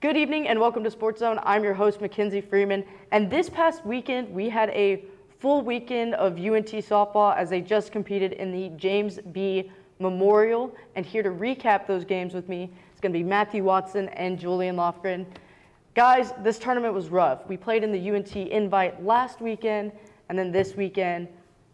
Good evening and welcome to Sportszone. I'm your host, Mackenzie Freeman. And this past weekend, we had a full weekend of UNT softball as they just competed in the James B. Memorial. And here to recap those games with me, it's going to be Matthew Watson and Julian Lofgren. Guys, this tournament was rough. We played in the UNT Invite last weekend, and then this weekend,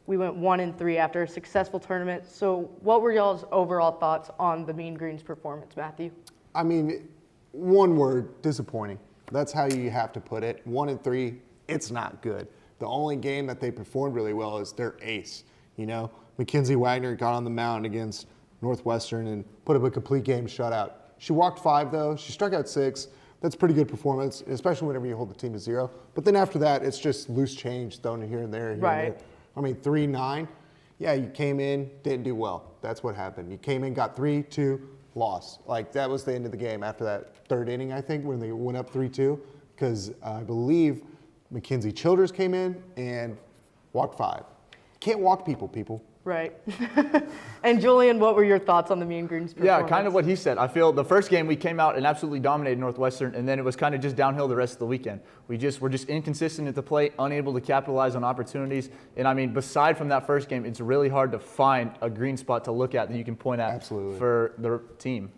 we went 1-3 after a successful tournament. So what were y'all's overall thoughts on the Mean Green's performance, Matthew? I mean, one word, disappointing. That's how you have to put it. 1-3, it's not good. The only game that they performed really well is their ace. You know, Mackenzie Wagner got on the mound against Northwestern and put up a complete game shutout. She walked 5, though. She struck out 6. That's pretty good performance, especially whenever you hold the team to 0. But then after that, it's just loose change thrown here and there. Right. I mean, 3-9. Yeah, you came in, didn't do well. That's what happened. You came in, got 3-2. Loss. Like, that was the end of the game after that third inning, I think, when they went up 3-2, because I believe Mackenzie Childers came in and walked 5. Can't walk people. Right. And Julian, what were your thoughts on the Mean Green's performance? Yeah, kind of what he said. I feel the first game we came out and absolutely dominated Northwestern, and then it was kind of just downhill the rest of the weekend. We're just inconsistent at the plate, unable to capitalize on opportunities. And I mean, beside from that first game, it's really hard to find a green spot to look at that you can point at for the team.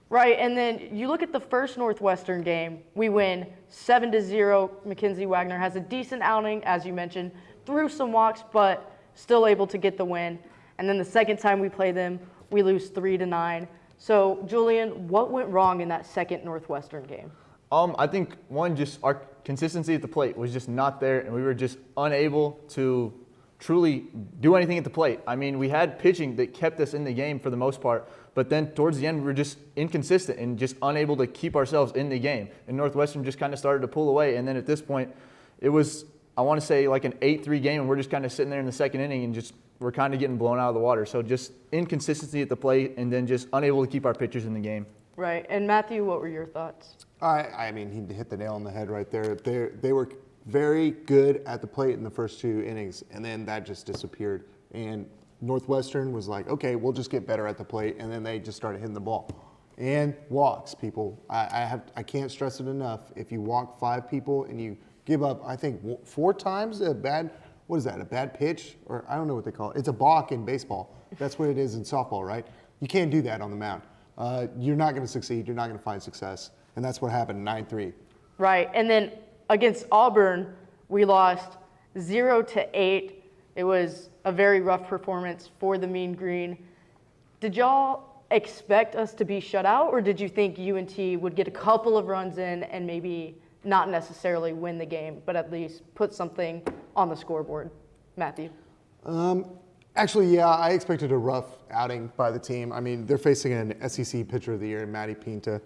Right, and then you look at the first Northwestern game, we win 7-0. Mackenzie Wagner has a decent outing, as you mentioned, threw some walks, but still able to get the win. And then the second time we play them, we lose 3-9. So, Julian, what went wrong in that second Northwestern game? I think one, just our consistency at the plate was just not there, and we were just unable to truly do anything at the plate. I mean, we had pitching that kept us in the game for the most part, but then towards the end, we were just inconsistent and just unable to keep ourselves in the game. And Northwestern just kind of started to pull away, and then at this point, it was, I want to say, like an 8-3 game, and we're just kind of sitting there in the second inning and just we're kind of getting blown out of the water. So just inconsistency at the plate and then just unable to keep our pitchers in the game. Right. And Matthew, what were your thoughts? I mean, he hit the nail on the head right there. They were very good at the plate in the first 2 innings, and then that just disappeared. And Northwestern was like, okay, we'll just get better at the plate, and then they just started hitting the ball. And walks, people. I can't stress it enough. If you walk 5 people and you give up, I think, 4 times a bad pitch? Or I don't know what they call it. It's a balk in baseball. That's what it is in softball, right? You can't do that on the mound. You're not going to succeed. You're not going to find success. And that's what happened, 9-3. Right. And then against Auburn, we lost 0-8. It was a very rough performance for the Mean Green. Did y'all expect us to be shut out, or did you think UNT would get a couple of runs in and maybe not necessarily win the game, but at least put something on the scoreboard? Matthew? Actually, yeah, I expected a rough outing by the team. I mean, they're facing an SEC Pitcher of the Year, Maddie Pinta.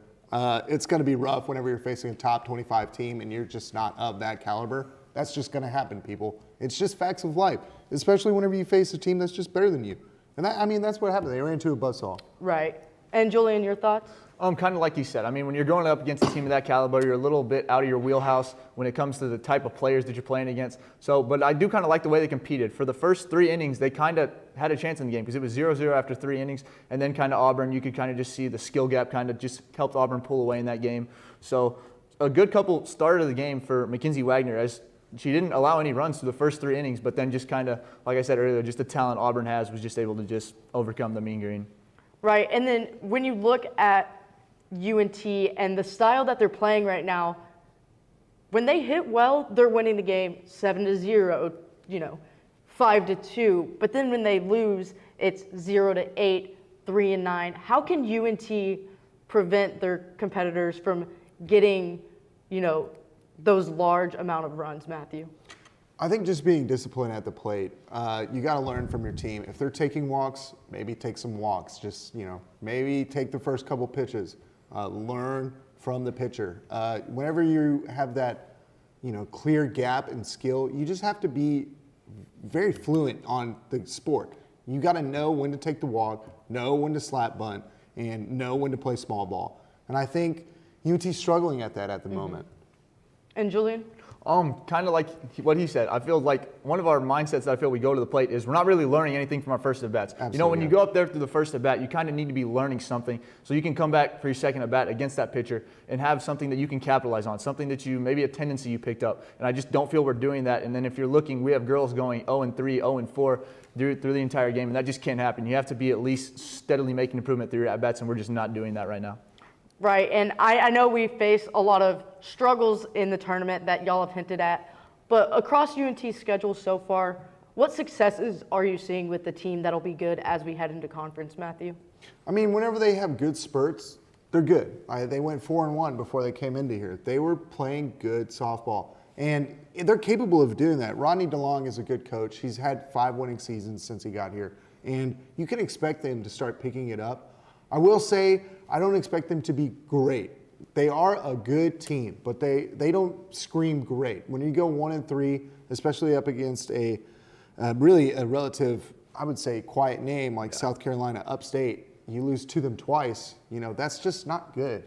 It's going to be rough whenever you're facing a top 25 team and you're just not of that caliber. That's just going to happen, people. It's just facts of life, especially whenever you face a team that's just better than you. And that's what happened. They ran into a buzzsaw. Right. And Julian, your thoughts? Kind of like you said. I mean, when you're going up against a team of that caliber, you're a little bit out of your wheelhouse when it comes to the type of players that you're playing against. So, but I do kind of like the way they competed. For the first 3 innings, they kind of had a chance in the game because it was 0-0 after 3 innings. And then kind of Auburn, you could kind of just see the skill gap kind of just helped Auburn pull away in that game. So a good couple started the game for Mackenzie Wagner, as she didn't allow any runs through the first 3 innings, but then just kind of, like I said earlier, just the talent Auburn has was just able to just overcome the Mean Green. Right. And then when you look at UNT and the style that they're playing right now, when they hit well, they're winning the game 7-0, 5-2. But then when they lose, it's 0-8, 3-9. How can UNT prevent their competitors from getting, those large amount of runs, Matthew? I think just being disciplined at the plate. You got to learn from your team. If they're taking walks, maybe take some walks. Just, maybe take the first couple pitches. Learn from the pitcher. Whenever you have that, clear gap in skill, you just have to be very fluent on the sport. You got to know when to take the walk, know when to slap bunt, and know when to play small ball. And I think UNT's struggling at that at the moment. And Julian? Kind of like what he said. I feel like one of our mindsets that I feel we go to the plate is we're not really learning anything from our first at-bats. Absolutely, When you go up there through the first at-bat, you kind of need to be learning something so you can come back for your second at-bat against that pitcher and have something that you can capitalize on, something that maybe a tendency you picked up. And I just don't feel we're doing that. And then if you're looking, we have girls going 0-3, 0-4 through the entire game, and that just can't happen. You have to be at least steadily making improvement through your at-bats, and we're just not doing that right now. Right, and I know we face a lot of struggles in the tournament that y'all have hinted at, but across UNT's schedule so far, what successes are you seeing with the team that'll be good as we head into conference, Matthew? I mean, whenever they have good spurts, they're good. They went 4-1 before they came into here. They were playing good softball, and they're capable of doing that. Rodney DeLong is a good coach. He's had 5 winning seasons since he got here, and you can expect them to start picking it up. I will say I don't expect them to be great. They are a good team, but they don't scream great. When you go 1-3, especially up against a relative, I would say, quiet name like South Carolina Upstate, you lose to them twice, that's just not good.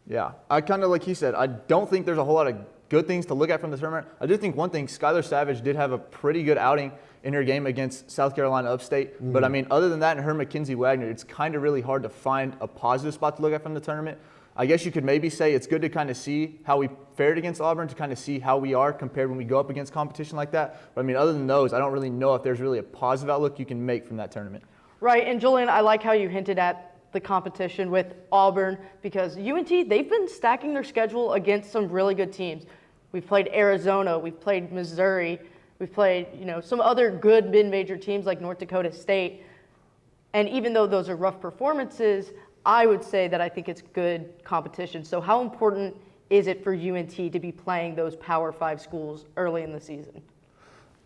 Yeah, I kind of like he said, I don't think there's a whole lot of good things to look at from the tournament. I do think one thing, Skylar Savage did have a pretty good outing in her game against South Carolina Upstate. Mm-hmm. But I mean, other than that and her Mackenzie Wagner, it's kind of really hard to find a positive spot to look at from the tournament. I guess you could maybe say it's good to kind of see how we fared against Auburn, to kind of see how we are compared when we go up against competition like that. But I mean, other than those, I don't really know if there's really a positive outlook you can make from that tournament. Right, and Julian, I like how you hinted at the competition with Auburn, because UNT, they've been stacking their schedule against some really good teams. We've played Arizona, we've played Missouri, we've played, some other good mid-major teams like North Dakota State. And even though those are rough performances, I would say that I think it's good competition. So how important is it for UNT to be playing those Power 5 schools early in the season?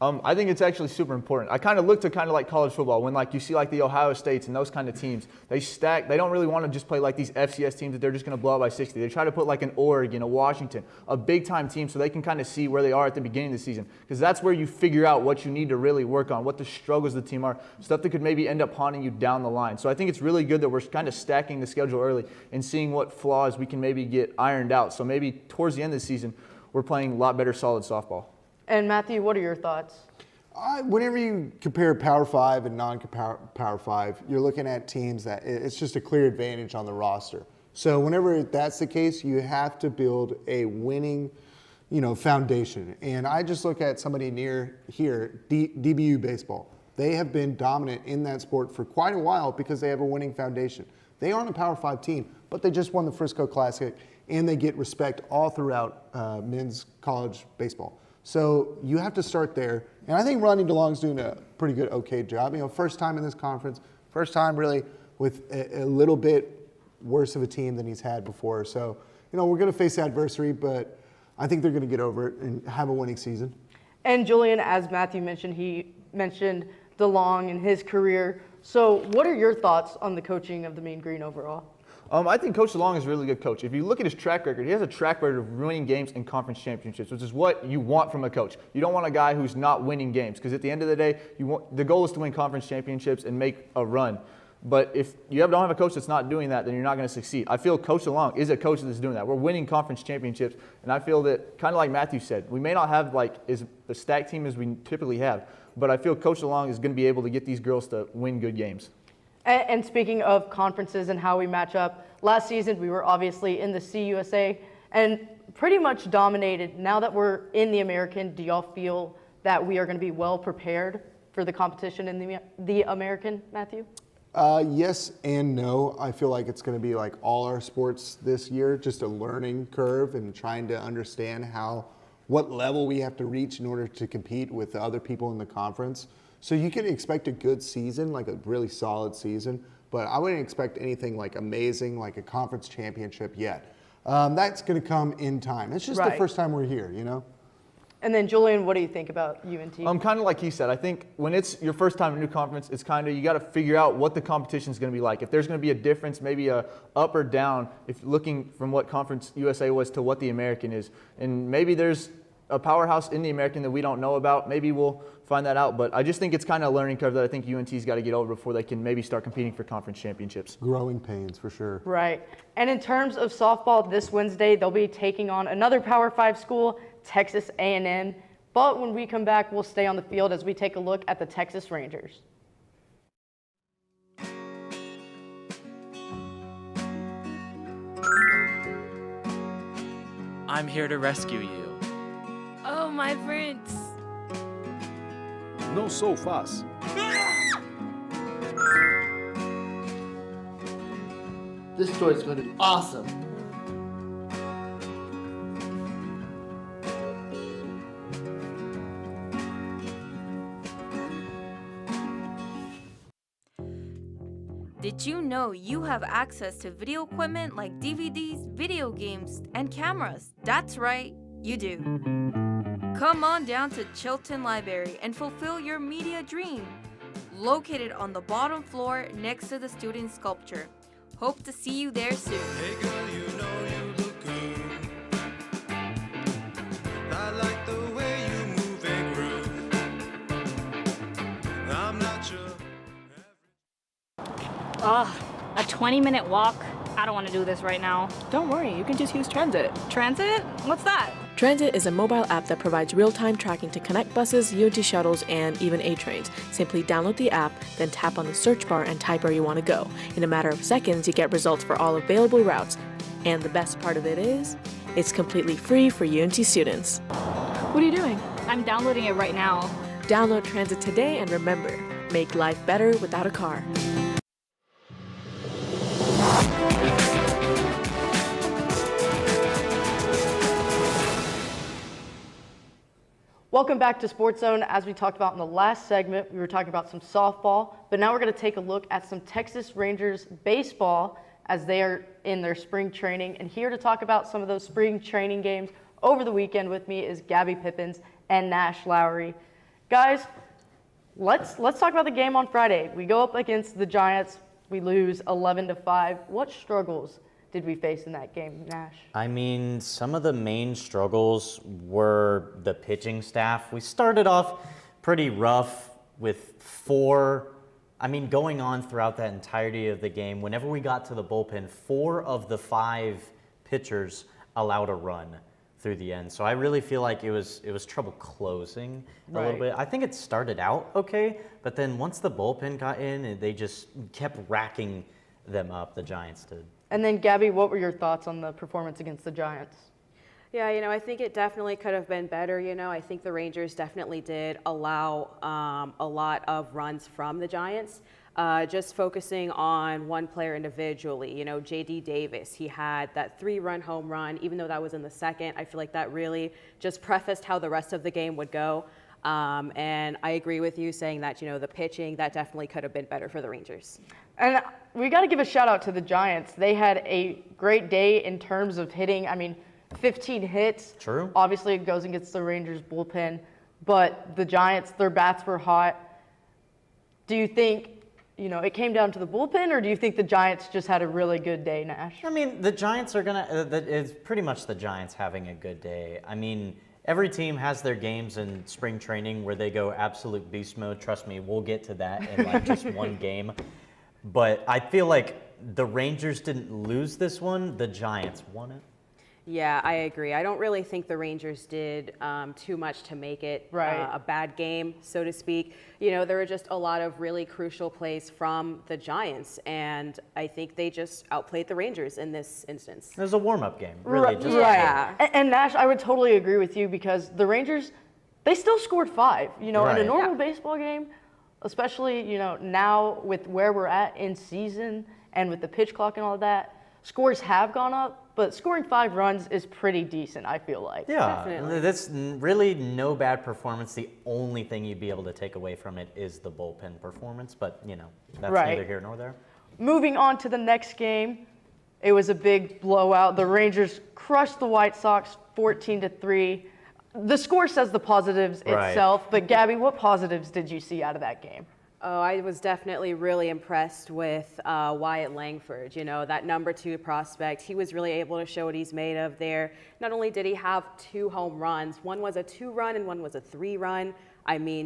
I think it's actually super important. I kind of look to kind of like college football when you see the Ohio States and those kind of teams. They stack. They don't really want to just play like these FCS teams that they're just going to blow out by 60. They try to put like an Oregon, a Washington, a big time team so they can kind of see where they are at the beginning of the season, because that's where you figure out what you need to really work on, what the struggles of the team are, stuff that could maybe end up haunting you down the line. So I think it's really good that we're kind of stacking the schedule early and seeing what flaws we can maybe get ironed out. So maybe towards the end of the season, we're playing a lot better solid softball. And Matthew, what are your thoughts? Whenever you compare Power 5 and non-Power 5, you're looking at teams that it's just a clear advantage on the roster. So whenever that's the case, you have to build a winning, foundation. And I just look at somebody near here, DBU baseball. They have been dominant in that sport for quite a while because they have a winning foundation. They aren't a Power 5 team, but they just won the Frisco Classic, and they get respect all throughout men's college baseball. So you have to start there. And I think Rodney DeLong's doing a pretty good, okay job. First time in this conference, first time really with a little bit worse of a team than he's had before. So, we're going to face adversity, but I think they're going to get over it and have a winning season. And Julian, as Matthew mentioned, he mentioned DeLong and his career. So what are your thoughts on the coaching of the Mean Green overall? I think Coach DeLong is a really good coach. If you look at his track record, he has a track record of winning games in conference championships, which is what you want from a coach. You don't want a guy who's not winning games, because at the end of the day, the goal is to win conference championships and make a run. But if you don't have a coach that's not doing that, then you're not going to succeed. I feel Coach DeLong is a coach that's doing that. We're winning conference championships, and I feel that, kind of like Matthew said, we may not have as a stacked team as we typically have, but I feel Coach DeLong is going to be able to get these girls to win good games. And speaking of conferences and how we match up, last season we were obviously in the CUSA and pretty much dominated. Now that we're in the American, do y'all feel that we are going to be well prepared for the competition in the American, Matthew? Yes and no. I feel like it's going to be like all our sports this year, just a learning curve and trying to understand what level we have to reach in order to compete with the other people in the conference. So you can expect a good season, like a really solid season, but I wouldn't expect anything like amazing, like a conference championship yet. That's going to come in time. It's just the first time we're here, And then Julian, what do you think about UNT? Kind of like he said, I think when it's your first time in a new conference, it's kind of, you got to figure out what the competition is going to be like. If there's going to be a difference, maybe a up or down, if looking from what Conference USA was to what the American is. And maybe there's a powerhouse in the American that we don't know about. Maybe we'll find that out. But I just think it's kind of a learning curve that I think UNT's got to get over before they can maybe start competing for conference championships. Growing pains, for sure. Right. And in terms of softball, this Wednesday, they'll be taking on another Power 5 school, Texas A&M. But when we come back, we'll stay on the field as we take a look at the Texas Rangers. I'm here to rescue you. Oh, my prince. No so fast. This story is going to be awesome. Did you know you have access to video equipment like DVDs, video games, and cameras? That's right, you do. Come on down to Chilton Library and fulfill your media dream. Located on the bottom floor next to the student sculpture. Hope to see you there soon. Hey girl, you know you look good. I like the way you move and groove. I'm not sure. Ugh, a 20-minute walk? I don't want to do this right now. Don't worry, you can just use Transit. Transit? What's that? Transit is a mobile app that provides real-time tracking to connect buses, UNT shuttles, and even A trains. Simply download the app, then tap on the search bar and type where you want to go. In a matter of seconds, you get results for all available routes. And the best part of it is, it's completely free for UNT students. What are you doing? I'm downloading it right now. Download Transit today and remember, make life better without a car. Welcome back to Sportszone. As we talked about in the last segment, we were talking about some softball, but now we're going to take a look at some Texas Rangers baseball as they are in their spring training. And here to talk about some of those spring training games over the weekend with me is Gabby Pippins and Nash Lowry. Guys, let's talk about the game on Friday. We go up against the Giants. We lose 11-5. What struggles did we face in that game, Nash? I mean, some of the main struggles were the pitching staff. We started off pretty rough with going on throughout that entirety of the game. Whenever we got to the bullpen, 4 of the 5 pitchers allowed a run through the end. So I really feel like it was trouble closing a little bit. I think it started out okay, but then once the bullpen got in, they just kept racking them up, the Giants did. And then, Gabby, what were your thoughts on the performance against the Giants? Yeah, I think it definitely could have been better. I think the Rangers definitely did allow a lot of runs from the Giants. Just focusing on one player individually, J.D. Davis, he had that 3-run home run, even though that was in the second. I feel like that really just prefaced how the rest of the game would go. And I agree with you saying that, the pitching, that definitely could have been better for the Rangers. And we got to give a shout out to the Giants. They had a great day in terms of hitting. 15 hits. True. Obviously, it goes against the Rangers bullpen, but the Giants, their bats were hot. Do you think, it came down to the bullpen, or do you think the Giants just had a really good day, Nash? The Giants are it's pretty much the Giants having a good day. Every team has their games in spring training where they go absolute beast mode. Trust me, we'll get to that in just one game. But I feel like the Rangers didn't lose this one. The Giants won it. Yeah, I agree. I don't really think the Rangers did too much to make it a bad game, so to speak. There were just a lot of really crucial plays from the Giants, and I think they just outplayed the Rangers in this instance. It was a warm-up game, really. Right. And Nash, I would totally agree with you because the Rangers, they still scored 5. In a normal baseball game, especially, now with where we're at in season and with the pitch clock and all of that, scores have gone up. But scoring 5 runs is pretty decent, I feel like. Yeah, definitely. That's really no bad performance. The only thing you'd be able to take away from it is the bullpen performance. But, that's neither here nor there. Moving on to the next game, it was a big blowout. The Rangers crushed the White Sox 14-3. The score says the positives itself. But, Gabby, what positives did you see out of that game? Oh, I was definitely really impressed with Wyatt Langford. That number 2 prospect, he was really able to show what he's made of there. Not only did he have 2 home runs, one was a 2-run and one was a 3-run.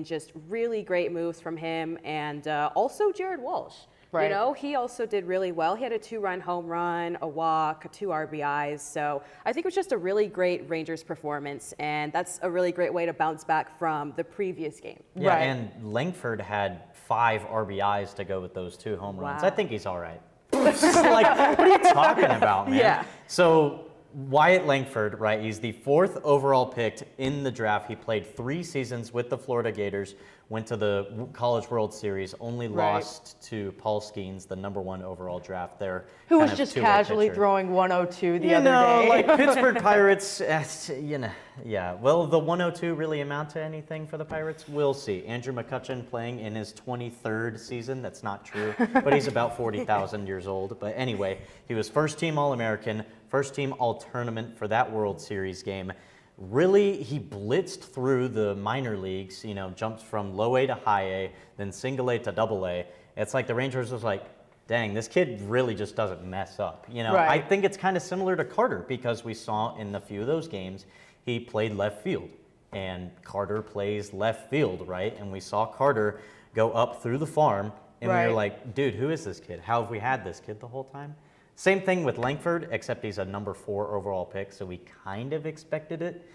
Just really great moves from him. And also Jared Walsh. Right. You know, he also did really well. He had a 2-run home run, a walk, 2 RBIs. So I think it was just a really great Rangers performance, and that's a really great way to bounce back from the previous game. Yeah, Right. and Langford had 5 RBIs to go with those 2 home runs. Wow. I think he's all right. Like, what are you talking about, man? Yeah. So Wyatt Langford, right? He's the 4th overall picked in the draft. He played 3 seasons with the Florida Gators, went to the College World Series, only Right. lost to Paul Skeens, the number 1 overall draft there. Who kind was of just two-way casually pitcher. throwing 102 the You other know, day. like Pittsburgh Pirates, you know, yeah. Will the 102 really amount to anything for the Pirates? We'll see. Andrew McCutcheon playing in his 23rd season. That's not true, but he's about 40,000 years old. But anyway, he was first-team All-American, first-team All-Tournament for that World Series game. Really, he blitzed through the minor leagues, you know, jumped from low A to high A, then single A to double A. It's like the Rangers was like, dang, this kid really just doesn't mess up. You know, Right. I think it's kind of similar to Carter because we saw in a few of those games, he played left field and Carter plays left field, right? And we saw Carter go up through the farm and we Right. were like, dude, who is this kid? How have we had this kid the whole time? Same thing with Langford, except he's a number 4 overall pick, so we kind of expected it.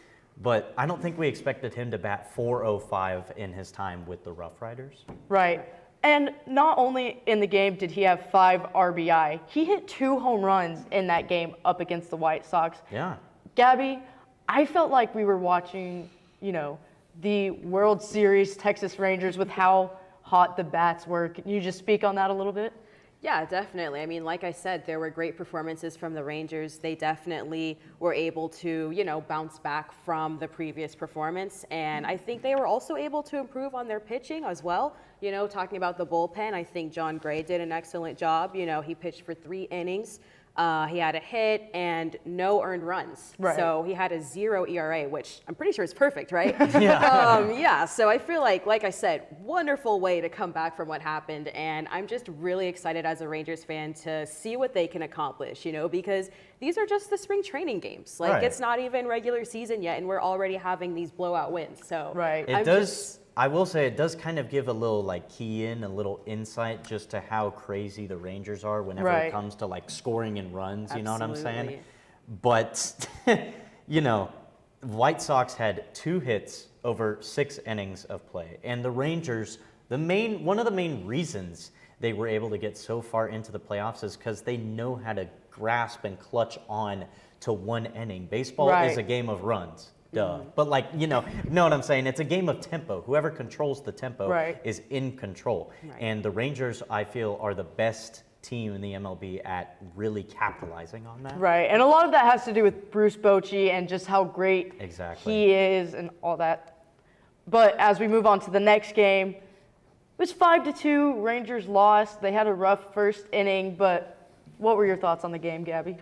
But I don't think we expected him to bat .405 in his time with the Rough Riders. Right. And not only in the game did he have 5 RBI, he hit 2 home runs in that game up against the White Sox. Yeah. Gabby, I felt like we were watching, you know, the World Series Texas Rangers with how hot the bats were. Can you just speak on that a little bit? Yeah, definitely. I mean, like I said, there were great performances from the Rangers. They definitely were able to, you know, bounce back from the previous performance. And I think they were also able to improve on their pitching as well. You know, talking about the bullpen, I think John Gray did an excellent job. You know, he pitched for 3 innings. He had a hit and no earned runs. Right. So he had a 0 ERA, which I'm pretty sure is perfect, right? Yeah. Yeah, so I feel like I said, wonderful way to come back from what happened. And I'm just really excited as a Rangers fan to see what they can accomplish, you know, because these are just the spring training games. Like, Right. it's not even regular season yet, and we're already having these blowout wins. So Right. It does, I will say, it does kind of give a little like key in, a little insight just to how crazy the Rangers are whenever Right. it comes to like scoring and runs, you know what I'm saying? Absolutely. But, you know, White Sox had 2 hits over 6 innings of play. And the Rangers, one of the main reasons they were able to get so far into the playoffs is because they know how to grasp and clutch on to 1 inning. Baseball Right. is a game of runs. Duh. But like, you know what I'm saying? It's a game of tempo. Whoever controls the tempo Right. is in control. Right. And the Rangers, I feel, are the best team in the MLB at really capitalizing on that. Right. And a lot of that has to do with Bruce Bochy and just how great Exactly. he is and all that. But as we move on to the next game, it was 5-2. Rangers lost. They had a rough first inning, but what were your thoughts on the game, Gabby?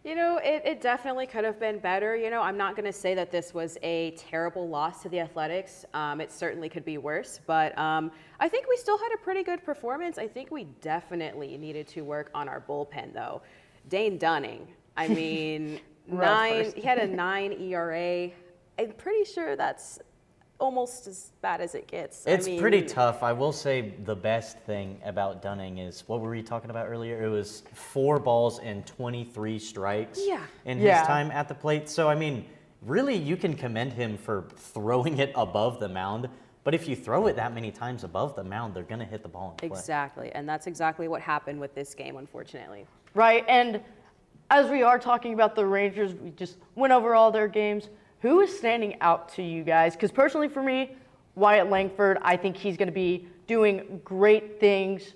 You know, it definitely could have been better. You know, I'm not going to say that this was a terrible loss to the Athletics. It certainly could be worse, but I think we still had a pretty good performance. I think we definitely needed to work on our bullpen, though. Dane Dunning, I mean, he had a 9 ERA. I'm pretty sure that's almost as bad as it gets. It's I mean, pretty tough. I will say the best thing about Dunning is, what were we talking about earlier? It was 4 balls and 23 strikes Yeah. in Yeah. his time at the plate. So, I mean, really, you can commend him for throwing it above the mound. But if you throw it that many times above the mound, they're going to hit the ball in play. Exactly, and that's exactly what happened with this game, unfortunately. Right. And as we are talking about the Rangers, we just went over all their games. Who is standing out to you guys? Because personally for me, Wyatt Langford, I think he's going to be doing great things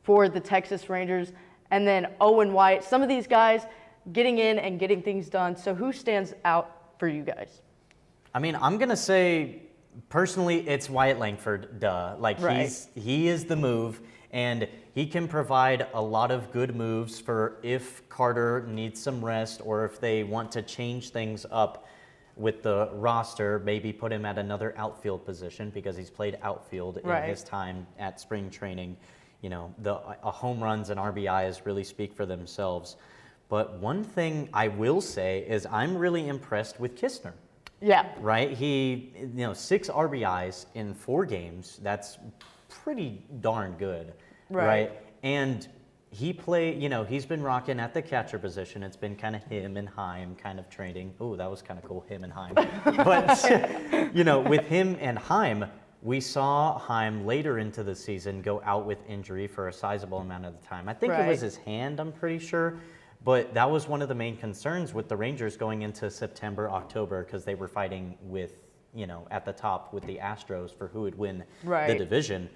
for the Texas Rangers. And then Owen White, some of these guys getting in and getting things done. So who stands out for you guys? I mean, I'm going to say, personally, it's Wyatt Langford, duh. Like, Right. he is the move, and he can provide a lot of good moves for if Carter needs some rest or if they want to change things up with the roster, maybe put him at another outfield position because he's played outfield in Right. his time at spring training. You know, the home runs and RBIs really speak for themselves. But one thing I will say is I'm really impressed with Kistner. Yeah. Right? He, 6 RBIs in 4 games. That's pretty darn good. right? And he he's been rocking at the catcher position. It's been kind of him and Heim kind of trading. Oh, that was kind of cool, him and Heim. But, with him and Heim, we saw Heim later into the season go out with injury for a sizable amount of the time. I think it was his hand, I'm pretty sure. But that was one of the main concerns with the Rangers going into September, October, because they were fighting with, at the top with the Astros for who would win the division.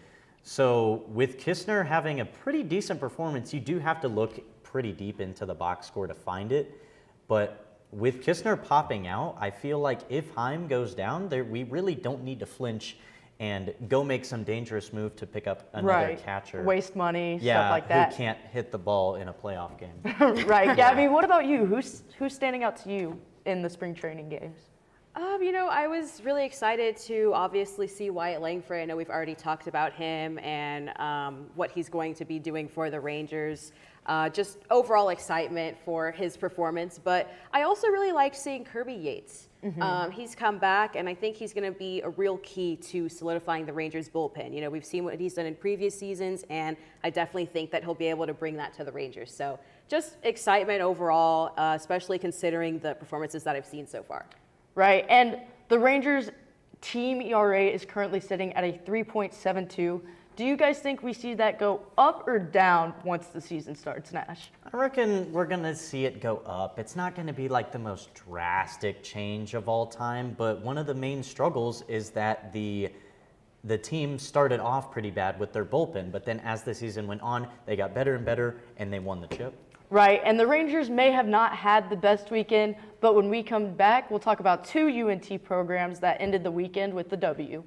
So with Kistner having a pretty decent performance, you do have to look pretty deep into the box score to find it. But with Kistner popping out, I feel like if Heim goes down, we really don't need to flinch and go make some dangerous move to pick up another catcher. Waste money, stuff like that. Who can't hit the ball in a playoff game. Right. Gabby, what about you? Who's standing out to you in the spring training games? I was really excited to obviously see Wyatt Langford. I know we've already talked about him and what he's going to be doing for the Rangers. Just overall excitement for his performance. But I also really liked seeing Kirby Yates. He's come back, and I think he's going to be a real key to solidifying the Rangers bullpen. We've seen what he's done in previous seasons, and I definitely think that he'll be able to bring that to the Rangers. So just excitement overall, especially considering the performances that I've seen so far. Right, and the Rangers team ERA is currently sitting at a 3.72. Do you guys think we see that go up or down once the season starts, Nash? I reckon we're going to see it go up. It's not going to be like the most drastic change of all time, but one of the main struggles is that the team started off pretty bad with their bullpen, but then as the season went on, they got better and better, and they won the chip. Right, and the Rangers may have not had the best weekend, but when we come back, we'll talk about two UNT programs that ended the weekend with the W.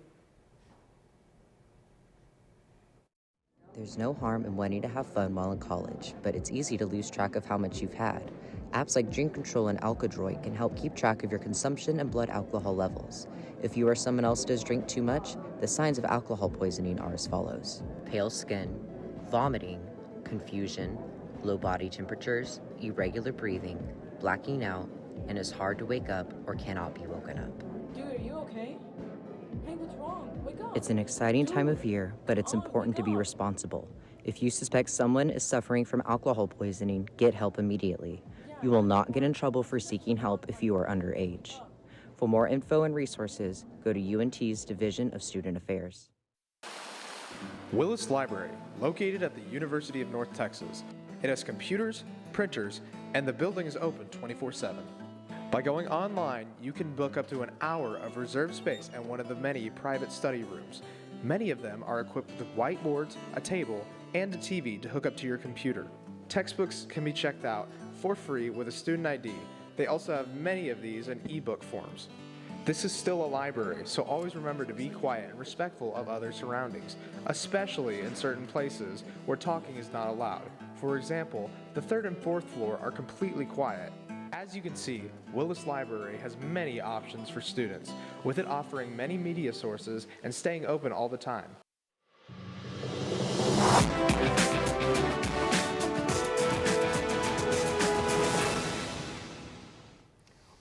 There's no harm in wanting to have fun while in college, but it's easy to lose track of how much you've had. Apps like Drink Control and Alkadroid can help keep track of your consumption and blood alcohol levels. If you or someone else does drink too much, the signs of alcohol poisoning are as follows: pale skin, vomiting, confusion, low body temperatures, irregular breathing, blacking out, and is hard to wake up or cannot be woken up. Dude, are you okay? Hey, what's wrong? Wake up. It's an exciting time of year, but it's important to be responsible. If you suspect someone is suffering from alcohol poisoning, get help immediately. You will not get in trouble for seeking help if you are underage. For more info and resources, go to UNT's Division of Student Affairs. Willis Library, located at the University of North Texas. It has computers, printers, and the building is open 24/7. By going online, you can book up to an hour of reserved space and one of the many private study rooms. Many of them are equipped with whiteboards, a table, and a TV to hook up to your computer. Textbooks can be checked out for free with a student ID. They also have many of these in ebook forms. This is still a library, so always remember to be quiet and respectful of other surroundings, especially in certain places where talking is not allowed. For example, the 3rd and 4th floor are completely quiet. As you can see, Willis Library has many options for students, with it offering many media sources and staying open all the time.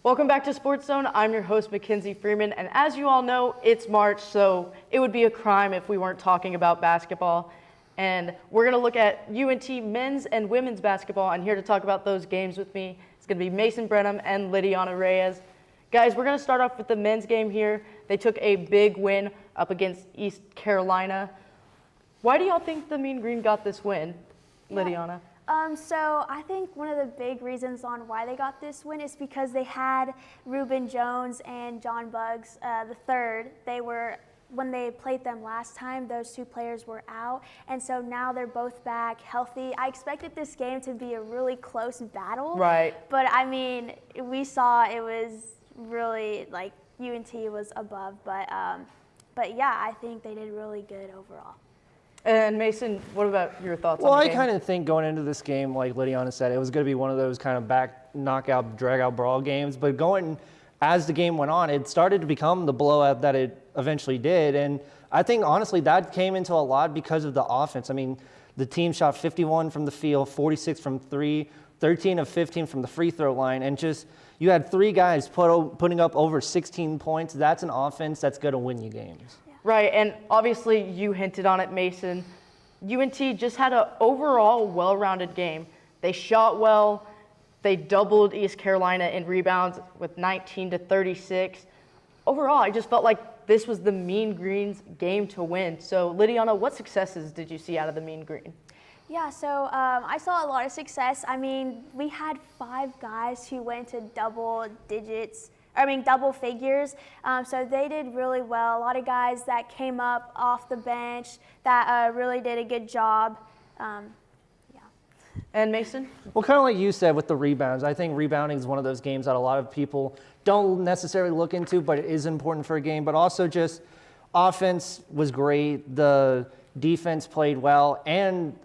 Welcome back to Sportszone. I'm your host, Mackenzie Freeman, and as you all know, it's March, so it would be a crime if we weren't talking about basketball. And we're going to look at UNT men's and women's basketball, and here to talk about those games with me is going to be Mason Brenham and Lidiana Reyes. Guys, we're going to start off with the men's game here. They took a big win up against East Carolina. Why do y'all think the Mean Green got this win, Lidiana? So I think one of the big reasons on why they got this win is because they had Reuben Jones and John Buggs the third. When they played them last time, those two players were out, and so now they're both back healthy. I expected this game to be a really close battle. Right. But I mean, we saw it was really like UNT was above, but yeah, I think they did really good overall. And Mason, what about your thoughts well, on the I game? kind of think going into this game, like Lidiana said, it was going to be one of those kind of back knockout, drag-out brawl games. But as the game went on, it started to become the blowout that it eventually did. And I think, honestly, that came into a lot because of the offense. I mean, the team shot 51 from the field, 46 from 3, 13 of 15 from the free throw line. And just you had 3 guys putting up over 16 points. That's an offense that's going to win you games. Right, and obviously you hinted on it, Mason. UNT just had an overall well-rounded game. They shot well. They doubled East Carolina in rebounds with 19 to 36. Overall, I just felt like this was the Mean Green's game to win. So, Lydiana, what successes did you see out of the Mean Green? Yeah, so I saw a lot of success. I mean, we had 5 guys who went to double figures. So they did really well. A lot of guys that came up off the bench that really did a good job. And Mason? Well, kind of like you said with the rebounds, I think rebounding is one of those games that a lot of people don't necessarily look into, but it is important for a game. But also just offense was great. The defense played well. And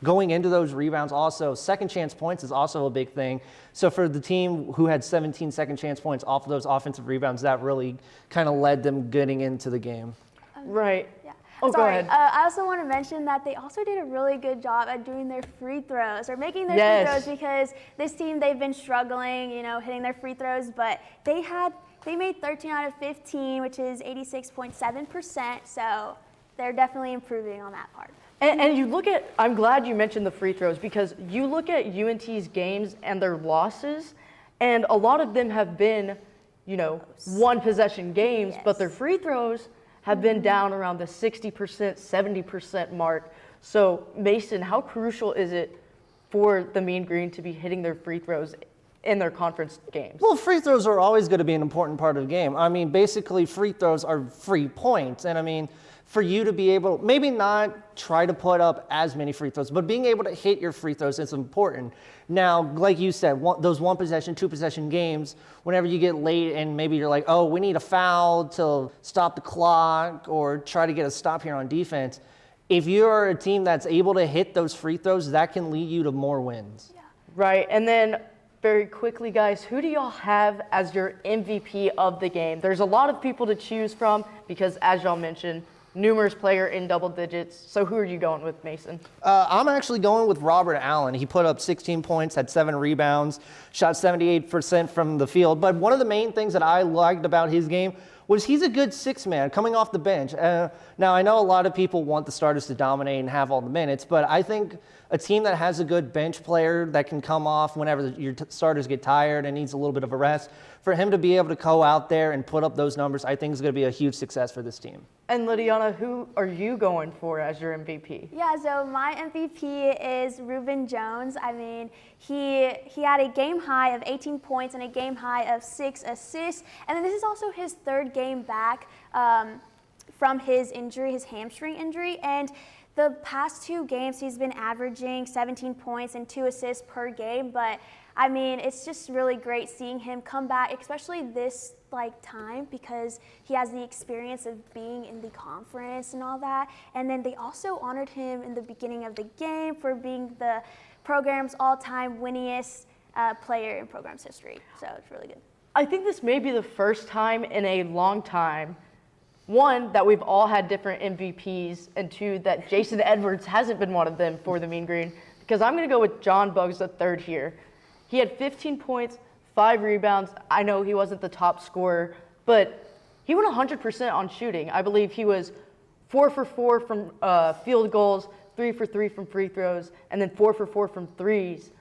going into those rebounds also, second chance points is also a big thing. So for the team who had 17 second chance points off of those offensive rebounds, that really kind of led them getting into the game. Right. Yeah. Oh, Sorry. go ahead. I also want to mention that they also did a really good job at doing their free throws or making their free throws, because this team, they've been struggling, hitting their free throws, but they made 13 out of 15, which is 86.7%. So they're definitely improving on that part. And you look at, I'm glad you mentioned the free throws, because you look at UNT's games and their losses, and a lot of them have been, one possession games, but their free throws have been down around the 60%, 70% mark. So, Mason, how crucial is it for the Mean Green to be hitting their free throws in their conference games? Well, free throws are always going to be an important part of the game. I mean, basically, free throws are free points. And I mean, for you to be able, maybe not try to put up as many free throws, but being able to hit your free throws is important. Now, like you said, those 1 possession, 2 possession games, whenever you get late and maybe you're like, oh, we need a foul to stop the clock or try to get a stop here on defense. If you're a team that's able to hit those free throws, that can lead you to more wins. Yeah. Right, and then very quickly, guys, who do y'all have as your MVP of the game? There's a lot of people to choose from because, as y'all mentioned, numerous player in double digits. So who are you going with, Mason? I'm actually going with Robert Allen. He put up 16 points, had 7 rebounds, shot 78% from the field. But one of the main things that I liked about his game was he's a good 6-man coming off the bench. Now, I know a lot of people want the starters to dominate and have all the minutes, but I think a team that has a good bench player that can come off whenever your starters get tired and needs a little bit of a rest, for him to be able to go out there and put up those numbers, I think is going to be a huge success for this team. And Lydiana, who are you going for as your MVP? Yeah, so my MVP is Reuben Jones. I mean, he had a game high of 18 points and a game high of 6 assists. And then this is also his 3rd game back from his injury, his hamstring injury. And the past 2 games, he's been averaging 17 points and 2 assists per game. But I mean, it's just really great seeing him come back, especially this time, because he has the experience of being in the conference and all that. And then they also honored him in the beginning of the game for being the program's all-time winningest player in program's history. So it's really good. I think this may be the first time in a long time, 1, that we've all had different MVPs, and 2, that Jason Edwards hasn't been one of them for the Mean Green, because I'm going to go with John Buggs III here. He had 15 points, 5 rebounds. I know he wasn't the top scorer, but he went 100% on shooting. I believe he was 4 for 4 from field goals, 3 for 3 from free throws, and then 4 for 4 from threes.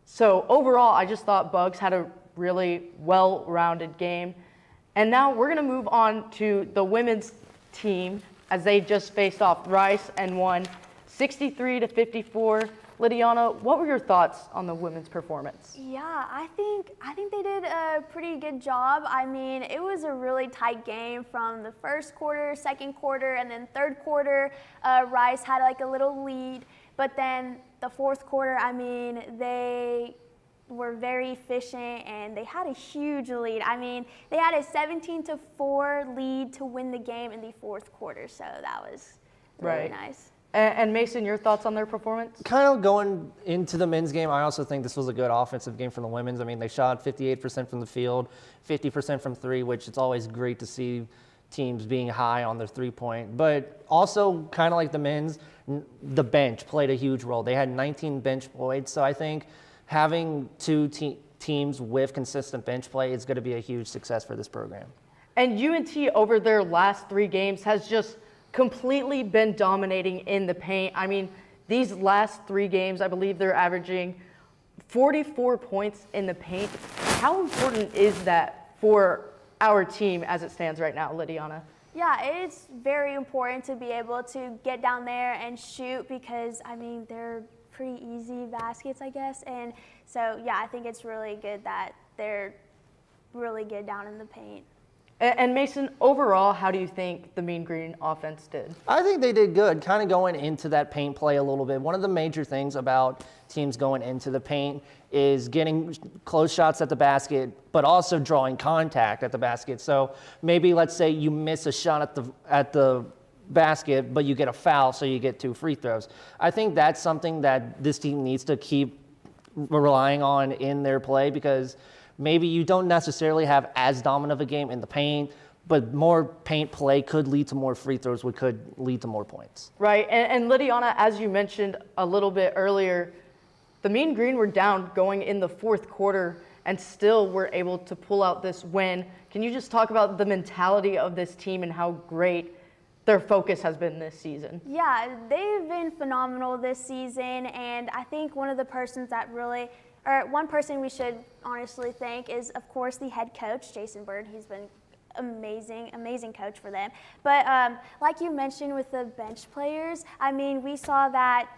So overall, I just thought Buggs had a really well-rounded game. And now we're going to move on to the women's team as they just faced off Rice and won 63 to 54. Lydiana, what were your thoughts on the women's performance? Yeah, I think they did a pretty good job. I mean, it was a really tight game from the first quarter, second quarter, and then third quarter. Rice had a little lead, but then the fourth quarter, I mean, they were very efficient and they had a huge lead. I mean, they had a 17-4 lead to win the game in the fourth quarter, so that was really nice. And Mason, your thoughts on their performance? Kind of going into the men's game, I also think this was a good offensive game from the women's. I mean, they shot 58% from the field, 50% from 3, which it's always great to see teams being high on their 3-point. But also, kind of like the men's, the bench played a huge role. They had 19 bench points, so I think having 2 teams with consistent bench play is going to be a huge success for this program. And UNT over their last 3 games has just completely been dominating in the paint. I mean, these last 3 games, I believe they're averaging 44 points in the paint. How important is that for our team as it stands right now, Lydiana? Yeah, it's very important to be able to get down there and shoot because, I mean, they're pretty easy baskets, I guess. And so, yeah, I think it's really good that they're really good down in the paint. And Mason, overall, how do you think the Mean Green offense did? I think they did good, kind of going into that paint play a little bit. One of the major things about teams going into the paint is getting close shots at the basket, but also drawing contact at the basket. So maybe let's say you miss a shot at the basket, but you get a foul, so you get 2 free throws. I think that's something that this team needs to keep relying on in their play because maybe you don't necessarily have as dominant of a game in the paint, but more paint play could lead to more free throws, which could lead to more points. Right, and Lydiana, as you mentioned a little bit earlier, the Mean Green were down going in the 4th quarter and still were able to pull out this win. Can you just talk about the mentality of this team and how great their focus has been this season? Yeah, they've been phenomenal this season, and I think one person we should honestly thank is, of course, the head coach, Jason Bird. He's been amazing coach for them. But like you mentioned with the bench players, I mean, we saw that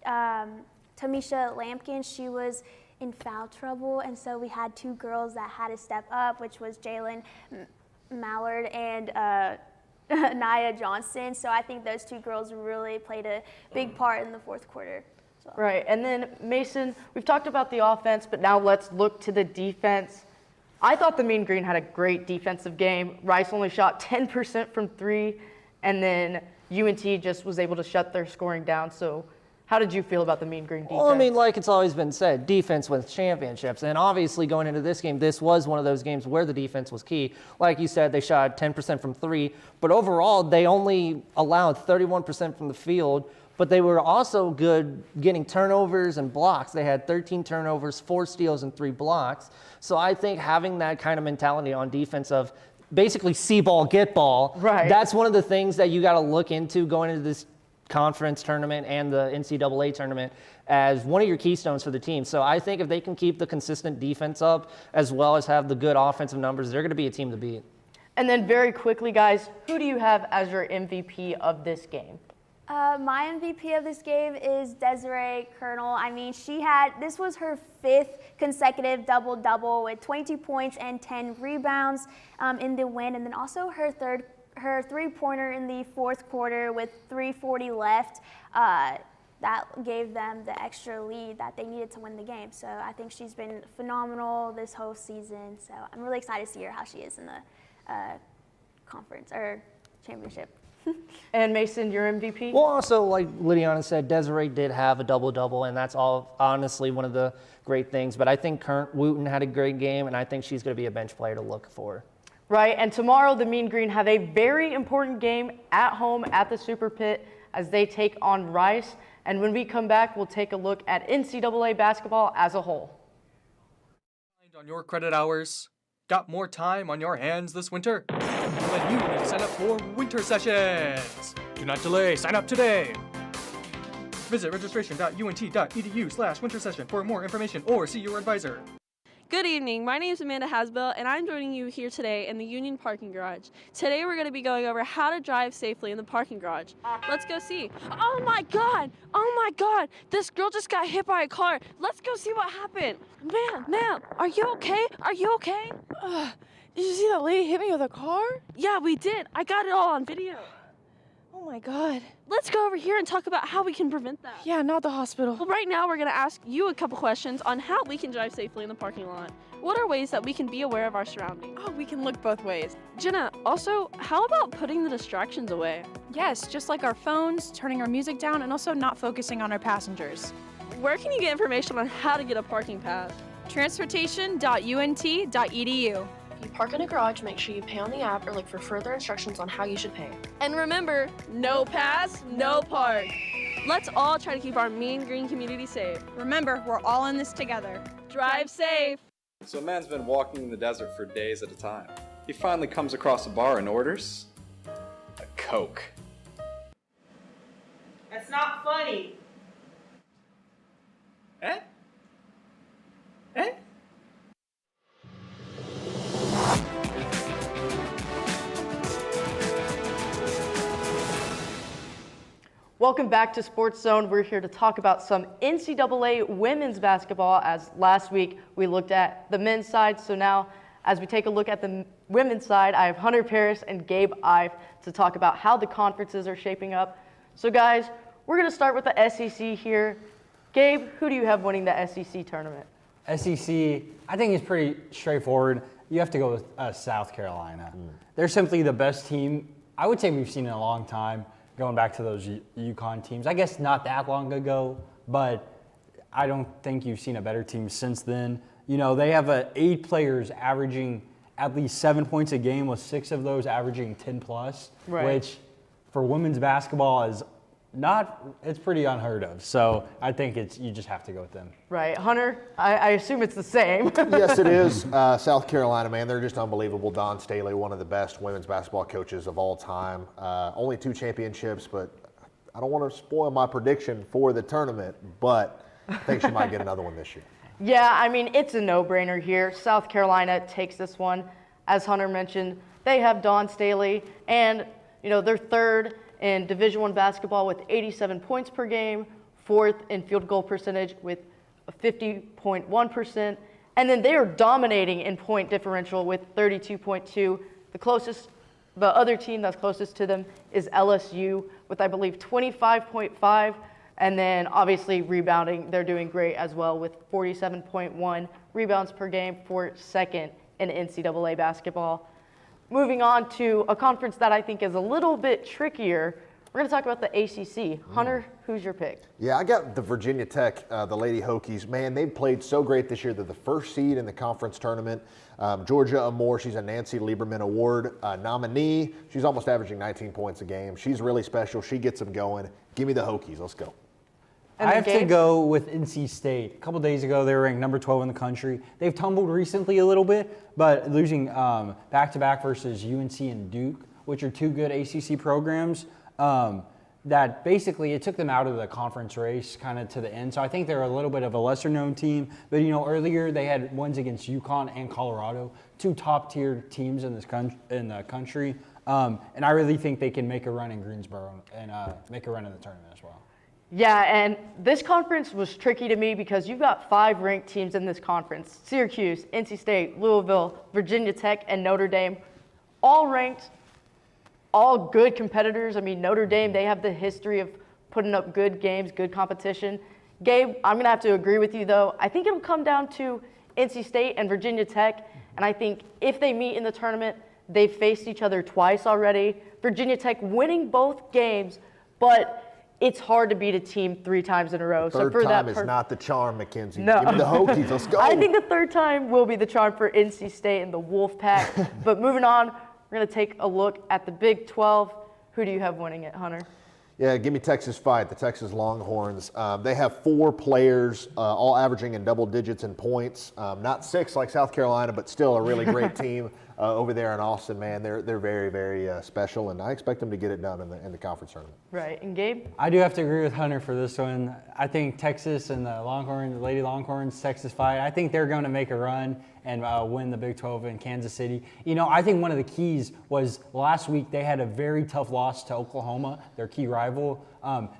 Tamisha Lampkin, she was in foul trouble, and so we had 2 girls that had to step up, which was Jalen Mallard and Nia Johnson. So I think those 2 girls really played a big part in the 4th quarter. So. Right, and then Mason, we've talked about the offense, but now let's look to the defense. I thought the Mean Green had a great defensive game. Rice only shot 10% from 3, and then UNT just was able to shut their scoring down. So how did you feel about the Mean Green defense? Well, I mean, like it's always been said, defense wins championships. And obviously going into this game, this was one of those games where the defense was key. Like you said, they shot 10% from 3, but overall they only allowed 31% from the field. But they were also good getting turnovers and blocks. They had 13 turnovers, 4 steals, and 3 blocks. So I think having that kind of mentality on defense of basically see ball, get ball, right. That's one of the things that you got to look into going into this conference tournament and the NCAA tournament as one of your keystones for the team. So I think if they can keep the consistent defense up as well as have the good offensive numbers, they're going to be a team to beat. And then very quickly, guys, who do you have as your MVP of this game? My MVP of this game is Desiree Colonel. I mean, this was her 5th consecutive double-double with 22 points and 10 rebounds in the win, and then also her 3-pointer in the 4th quarter with 3:40 left. That gave them the extra lead that they needed to win the game. So I think she's been phenomenal this whole season. So I'm really excited to see her how she is in the conference or championship. And Mason, your MVP? Well, also, like Lydiana said, Desiree did have a double-double, and that's all honestly one of the great things. But I think Current Wooten had a great game, and I think she's going to be a bench player to look for. Right, and tomorrow the Mean Green have a very important game at home at the Super Pit as they take on Rice. And when we come back, we'll take a look at NCAA basketball as a whole. On your credit hours, got more time on your hands this winter? Then you need to sign up for winter sessions. Do not delay, sign up today. Visit registration.unt.edu/winter session for more information or see your advisor. Good evening, my name is Amanda Hasbell and I'm joining you here today in the Union Parking Garage. Today we're going to be going over how to drive safely in the parking garage. Let's go see. Oh my god, this girl just got hit by a car. Let's go see what happened. Ma'am, are you okay? Are you okay? Did you see that lady hit me with a car? Yeah, we did. I got it all on video. Oh my god. Let's go over here and talk about how we can prevent that. Yeah, not the hospital. Well, right now we're going to ask you a couple questions on how we can drive safely in the parking lot. What are ways that we can be aware of our surroundings? Oh, we can look both ways. Jenna, also, how about putting the distractions away? Yes, just like our phones, turning our music down, and also not focusing on our passengers. Where can you get information on how to get a parking pass? Transportation.unt.edu. If you park in a garage, make sure you pay on the app or look for further instructions on how you should pay. And remember, no pass, no park. Let's all try to keep our Mean Green community safe. Remember, we're all in this together. Drive safe. So a man's been walking in the desert for days at a time. He finally comes across a bar and orders a Coke. not funny. Eh? Eh? Welcome back to Sports Zone. We're here to talk about some NCAA women's basketball, as last week we looked at the men's side. So now, as we take a look at the women's side, I have Hunter Paris and Gabe Ive to talk about how the conferences are shaping up. So guys, we're going to start with the SEC here. Gabe, who do you have winning the SEC tournament? SEC, I think it's pretty straightforward. You have to go with South Carolina. They're simply the best team I would say we've seen in a long time, going back to those UConn teams. I guess not that long ago, but I don't think you've seen a better team since then. You know, they have 8 players averaging at least 7 points a game, with 6 of those averaging 10 plus, which for women's basketball is it's pretty unheard of. So I think you just have to go with them. Right. Hunter, I assume it's the same. Yes, it is. South Carolina, man, they're just unbelievable. Don Staley, one of the best women's basketball coaches of all time. Only 2 championships, but I don't want to spoil my prediction for the tournament, but I think she might get another one this year. Yeah, I mean, it's a no-brainer here. South Carolina takes this one. As Hunter mentioned, they have Don Staley, and, you know, they're third in Division I basketball with 87 points per game, 4th in field goal percentage with 50.1%, and then they are dominating in point differential with 32.2. The other team that's closest to them is LSU with, I believe, 25.5, and then obviously rebounding, they're doing great as well with 47.1 rebounds per game for second in NCAA basketball. Moving on to a conference that I think is a little bit trickier, we're going to talk about the ACC. Hunter, who's your pick? Yeah, I got the Virginia Tech, the Lady Hokies. Man, they've played so great this year. They're the first seed in the conference tournament. Georgia Amore, she's a Nancy Lieberman Award nominee. She's almost averaging 19 points a game. She's really special. She gets them going. Give me the Hokies. Let's go. I have to go with NC State. A couple days ago, they were ranked number 12 in the country. They've tumbled recently a little bit, but losing back-to-back versus UNC and Duke, which are 2 good ACC programs, that basically it took them out of the conference race kind of to the end. So I think they're a little bit of a lesser-known team. But, you know, earlier they had wins against UConn and Colorado, 2 top-tier teams in the country. And I really think they can make a run in Greensboro and make a run in the tournament as well. Yeah, and this conference was tricky to me because you've got 5 ranked teams in this conference: Syracuse, NC State, Louisville, Virginia Tech, and Notre Dame, all ranked, all good competitors. I mean, Notre Dame, they have the history of putting up good games, good competition. Gabe, I'm going to have to agree with you, though. I think it'll come down to NC State and Virginia Tech, and I think if they meet in the tournament, they've faced each other twice already. Virginia Tech winning both games, but it's hard to beat a team 3 times in a row. Third time is not the charm, Mackenzie. No. Give me the Hokies. Let's go. I think the third time will be the charm for NC State and the Wolfpack. But moving on, we're going to take a look at the Big 12. Who do you have winning it, Hunter? Yeah, give me Texas Fight, the Texas Longhorns. They have 4 players, all averaging in double digits in points. Not 6 like South Carolina, but still a really great team over there in Austin, man. They're very, very special, and I expect them to get it done in the conference tournament. Right, and Gabe? I do have to agree with Hunter for this one. I think Texas and the Longhorns, the Lady Longhorns, Texas Fight, I think they're going to make a run and win the Big 12 in Kansas City. You know, I think one of the keys was last week they had a very tough loss to Oklahoma, their key rival.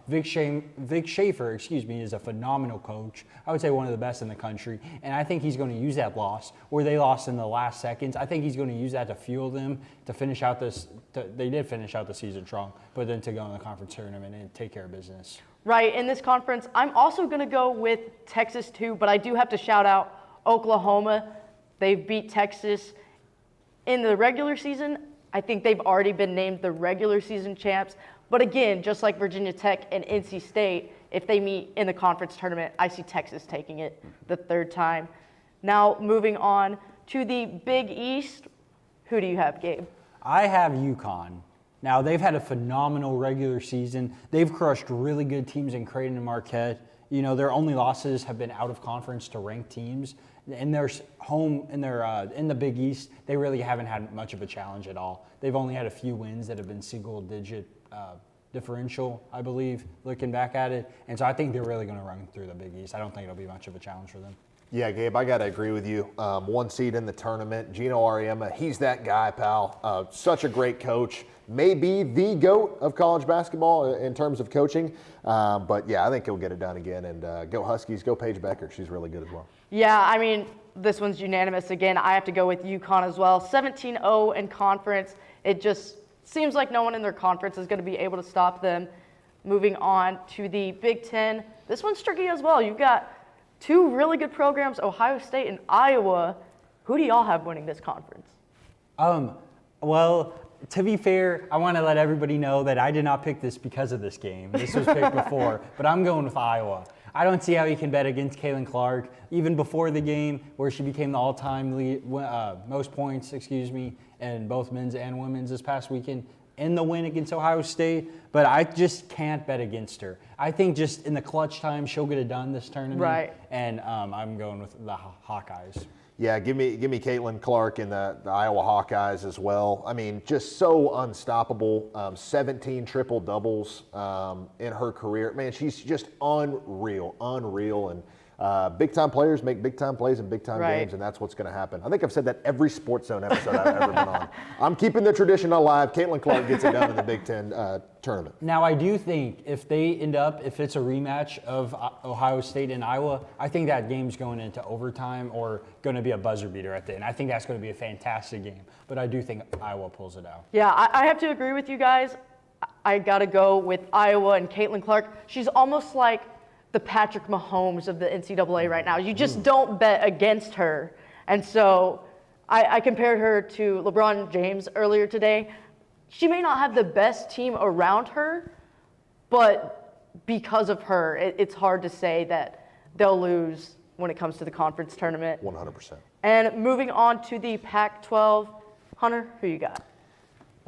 Vic Schaefer, is a phenomenal coach. I would say one of the best in the country. And I think he's going to use that loss, where they lost in the last seconds. I think he's going to use that to fuel them to finish out they did finish out the season strong, but then to go in the conference tournament and take care of business. Right, in this conference, I'm also going to go with Texas too, but I do have to shout out Oklahoma. They've beat Texas in the regular season. I think they've already been named the regular season champs. But again, just like Virginia Tech and NC State, if they meet in the conference tournament, I see Texas taking it the 3rd time. Now, moving on to the Big East, who do you have, Gabe? I have UConn. Now, they've had a phenomenal regular season. They've crushed really good teams in Creighton and Marquette. You know, their only losses have been out of conference to ranked teams. In their home, in the Big East, they really haven't had much of a challenge at all. They've only had a few wins that have been single-digit differential, I believe, looking back at it. And so I think they're really going to run through the Big East. I don't think it'll be much of a challenge for them. Yeah, Gabe, I got to agree with you. 1 seed in the tournament. Gino Auriemma, he's that guy, pal. Such a great coach. Maybe the GOAT of college basketball in terms of coaching. But, yeah, I think he'll get it done again. And go Huskies, go Paige Becker. She's really good as well. Yeah, I mean, this one's unanimous. Again, I have to go with UConn as well. 17-0 in conference. It just seems like no one in their conference is going to be able to stop them. Moving on to the Big Ten. This one's tricky as well. You've got 2 really good programs, Ohio State and Iowa. Who do y'all have winning this conference? Well, to be fair, I want to let everybody know that I did not pick this because of this game. This was picked before, but I'm going with Iowa. I don't see how you can bet against Caitlin Clark, even before the game where she became the all-time most points, in both men's and women's this past weekend in the win against Ohio State. But I just can't bet against her. I think just in the clutch time, she'll get it done this tournament. Right. And I'm going with the Hawkeyes. Yeah, give me Caitlin Clark and the Iowa Hawkeyes as well. I mean, just so unstoppable. 17 triple doubles in her career. Man, she's just unreal. And big time players make big time plays in big time games, and that's what's going to happen. I think I've said that every Sportszone episode I've ever been on. I'm keeping the tradition alive. Caitlin Clark gets it done in the Big Ten tournament. Now, I do think if it's a rematch of Ohio State and Iowa, I think that game's going into overtime or going to be a buzzer beater at the end. I think that's going to be a fantastic game, but I do think Iowa pulls it out. Yeah, I have to agree with you guys. I got to go with Iowa and Caitlin Clark. She's almost like the Patrick Mahomes of the NCAA right now. You just don't bet against her. And so I compared her to LeBron James earlier today. She may not have the best team around her, but because of her, it's hard to say that they'll lose when it comes to the conference tournament. 100%. And moving on to the Pac-12, Hunter, who you got?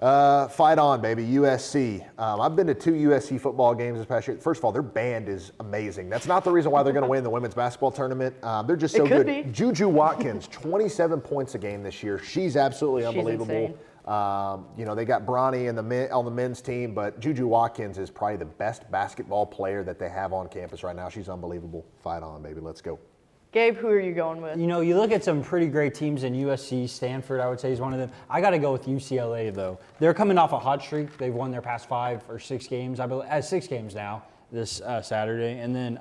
Fight on, baby. USC. I've been to 2 USC football games this past year. First of all, their band is amazing. That's not the reason why they're going to win the women's basketball tournament. They're just so good. Be. Juju Watkins, 27 points a game this year. She's absolutely unbelievable. They got Bronny on the men's team, but Juju Watkins is probably the best basketball player that they have on campus right now. She's unbelievable. Fight on, baby. Let's go. Gabe, who are you going with? You look at some pretty great teams in USC. Stanford, I would say, is one of them. I got to go with UCLA, though. They're coming off a hot streak. They've won their past 5 or 6 games. I believe 6 games now this Saturday. And then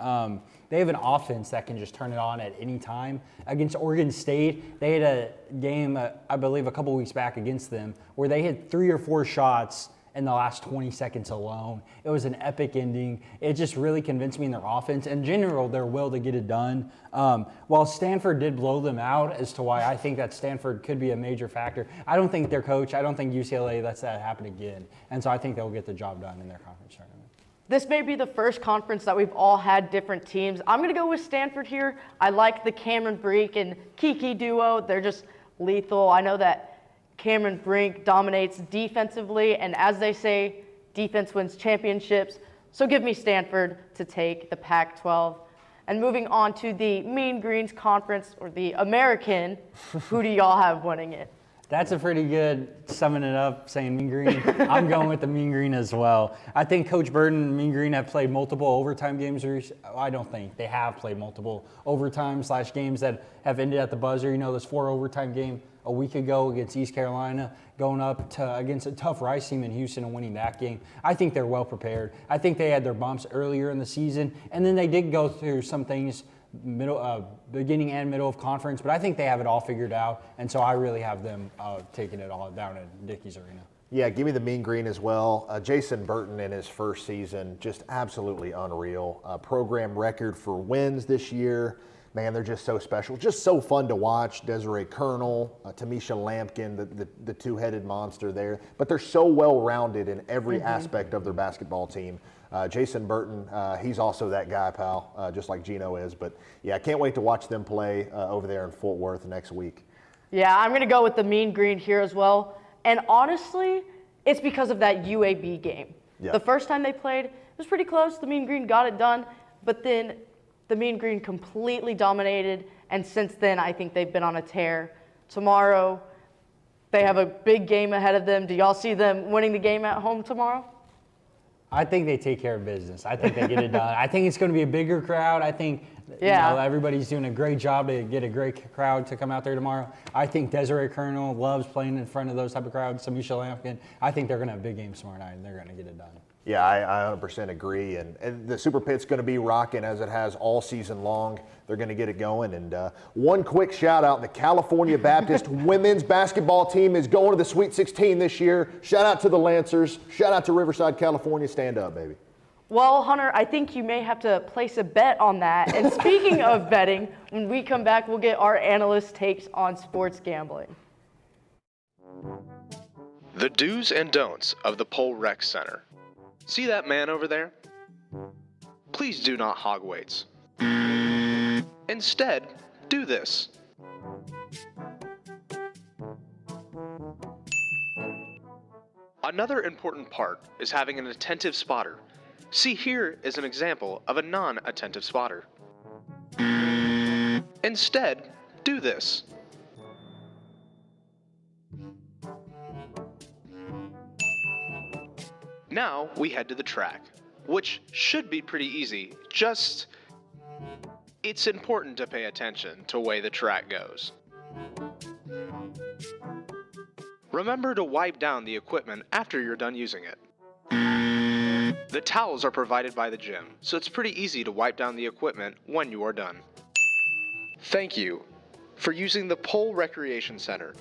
they have an offense that can just turn it on at any time. Against Oregon State, they had a game, I believe, a couple weeks back against them where they hit 3 or 4 shots in the last 20 seconds alone. It was an epic ending. It just really convinced me in their offense. In general, their will to get it done. While Stanford did blow them out as to why I think that Stanford could be a major factor, I don't think their coach, I don't think UCLA lets that happen again. And so I think they'll get the job done in their conference tournament. This may be the first conference that we've all had different teams. I'm going to go with Stanford here. I like the Cameron Brink and Kiki duo. They're just lethal. I know that Cameron Brink dominates defensively, and as they say, defense wins championships. So give me Stanford to take the Pac-12. And moving on to the Mean Greens Conference, or the American, who do y'all have winning it? That's a pretty good summing it up, saying Mean Green. I'm going with the Mean Green as well. I think Coach Burden and Mean Green have played multiple overtime games. I don't think. They have played multiple overtime/games that have ended at the buzzer. This 4 overtime game a week ago against East Carolina, going up against a tough Rice team in Houston and winning that game. I think they're well prepared. I think they had their bumps earlier in the season, and then they did go through some things beginning and middle of conference, but I think they have it all figured out, and so I really have them taking it all down at Dickies Arena. Yeah, give me the Mean Green as well. Jason Burton in his first season, just absolutely unreal. Program record for wins this year. Man, they're just so special. Just so fun to watch. Desiree Colonel, Tamisha Lampkin, the two-headed monster there. But they're so well-rounded in every aspect of their basketball team. Jason Burton, he's also that guy, pal, just like Gino is. But, yeah, I can't wait to watch them play over there in Fort Worth next week. Yeah, I'm going to go with the Mean Green here as well. And honestly, it's because of that UAB game. Yeah. The first time they played, it was pretty close. The Mean Green got it done. But then the Mean Green completely dominated. And since then, I think they've been on a tear. Tomorrow, they have a big game ahead of them. Do y'all see them winning the game at home tomorrow? I think they take care of business. I think they get it done. I think it's going to be a bigger crowd. I think everybody's doing a great job to get a great crowd to come out there tomorrow. I think Desiree Colonel loves playing in front of those type of crowds. Samisha Lampkin. I think they're going to have big games tomorrow night, and they're going to get it done. Yeah, I 100% agree. And the Super Pit's going to be rocking as it has all season long. They're going to get it going. And one quick shout out, the California Baptist women's basketball team is going to the Sweet 16 this year. Shout out to the Lancers. Shout out to Riverside, California. Stand up, baby. Well, Hunter, I think you may have to place a bet on that. And speaking of betting, when we come back, we'll get our analyst takes on sports gambling. The do's and don'ts of the Pole Rec Center. See that man over there? Please do not hog weights. Instead, do this. Another important part is having an attentive spotter. See, here is an example of a non-attentive spotter. Instead, do this. Now we head to the track, which should be pretty easy, just it's important to pay attention to the way the track goes. Remember to wipe down the equipment after you're done using it. The towels are provided by the gym, so it's pretty easy to wipe down the equipment when you are done. Thank you for using the Pole Recreation Center.